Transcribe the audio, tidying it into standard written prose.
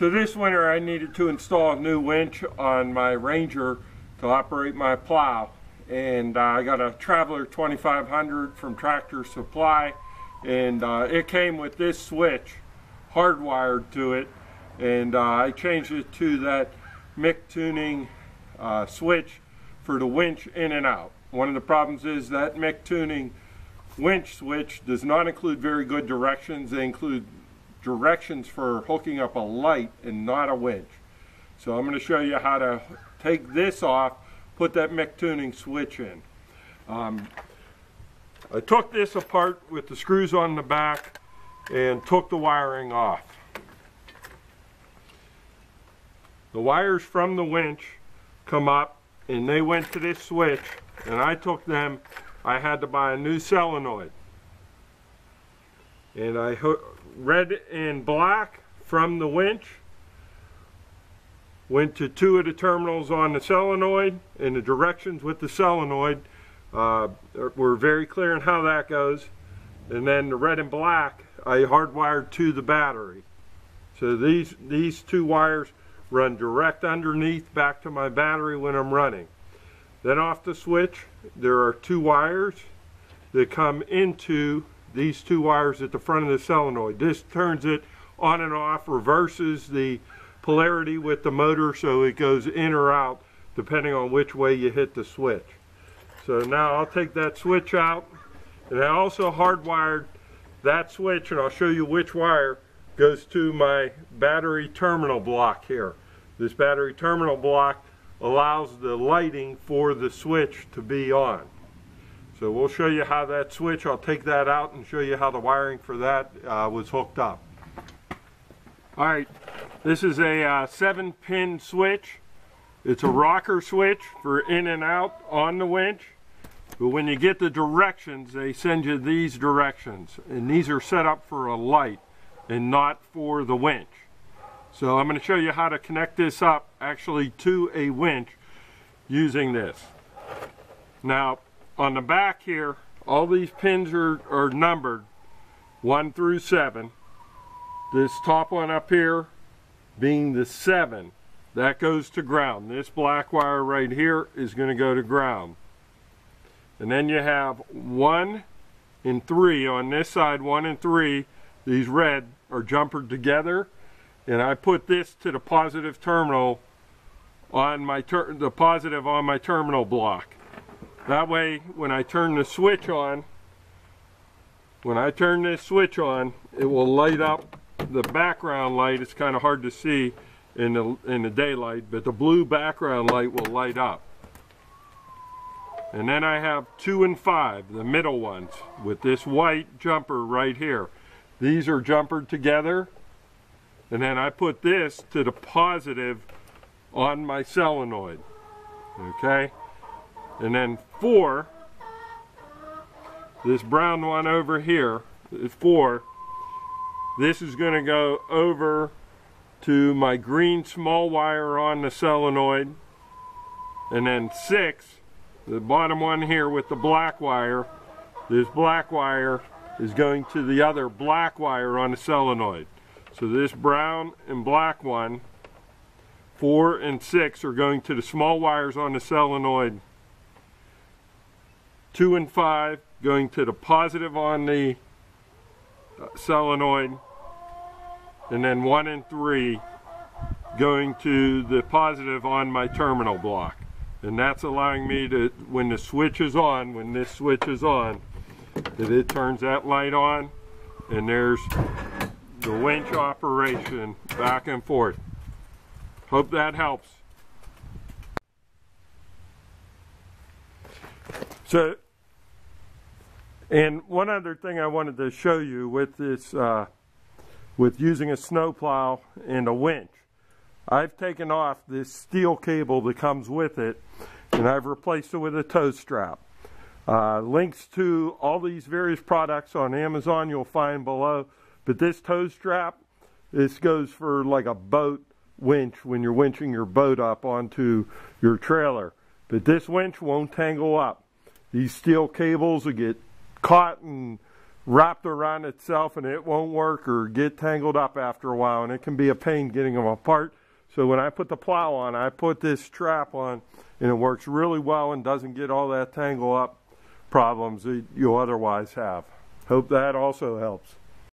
So this winter I needed to install a new winch on my Ranger to operate my plow, and I got a Traveler 2500 from Tractor Supply, and it came with this switch hardwired to it, and I changed it to that MIC tuning switch for the winch in and out. One of the problems is that MIC tuning winch switch does not include very good directions. They include directions for hooking up a light and not a winch. So I'm going to show you how to take this off, put that MIC tuning switch in. I took this apart with the screws on the back and took the wiring off. The wires from the winch come up and they went to this switch, and I took them. I had to buy a new solenoid, and I red and black from the winch went to two of the terminals on the solenoid, and the directions with the solenoid were very clear on how that goes. And then the red and black I hardwired to the battery. So these two wires run direct underneath back to my battery when I'm running. Then off the switch there are two wires that come into these two wires at the front of the solenoid. This turns it on and off, reverses the polarity with the motor so it goes in or out depending on which way you hit the switch. So now I'll take that switch out, and I also hardwired that switch, and I'll show you which wire goes to my battery terminal block here. This battery terminal block allows the lighting for the switch to be on. So we'll show you how that switch, I'll take that out and show you how the wiring for that was hooked up. Alright, this is a 7-pin switch. It's a rocker switch for in and out on the winch. But when you get the directions, they send you these directions. And these are set up for a light and not for the winch. So I'm going to show you how to connect this up actually to a winch using this. Now, on the back here, all these pins are numbered 1 through 7. This top one up here being the 7, that goes to ground. This black wire right here is going to go to ground. And then you have 1 and 3 on this side. 1 and 3, these red are jumpered together, and I put this to the positive terminal on my the positive on my terminal block. That way, when I turn the switch on, when I turn this switch on, it will light up the background light. It's kind of hard to see in the daylight, but the blue background light will light up. And then I have 2 and 5, the middle ones, with this white jumper right here. These are jumpered together, and then I put this to the positive on my solenoid. Okay? And then 4, this brown one over here, is 4. This is going to go over to my green small wire on the solenoid. And then 6, the bottom one here with the black wire, this black wire is going to the other black wire on the solenoid. So this brown and black one, 4 and 6, are going to the small wires on the solenoid. 2 and 5 going to the positive on the solenoid, and then 1 and 3 going to the positive on my terminal block. And that's allowing me to, when the switch is on, when this switch is on, that it turns that light on, and there's the winch operation back and forth. Hope that helps. So, and one other thing I wanted to show you with this, with using a snowplow and a winch. I've taken off this steel cable that comes with it, and I've replaced it with a tow strap. Links to all these various products on Amazon you'll find below, but this tow strap, this goes for like a boat winch when you're winching your boat up onto your trailer. But this winch won't tangle up. These steel cables will get caught and wrapped around itself and it won't work or get tangled up after a while, and it can be a pain getting them apart. So when I put the plow on, I put this strap on, and it works really well and doesn't get all that tangle up problems that you'll otherwise have. Hope that also helps.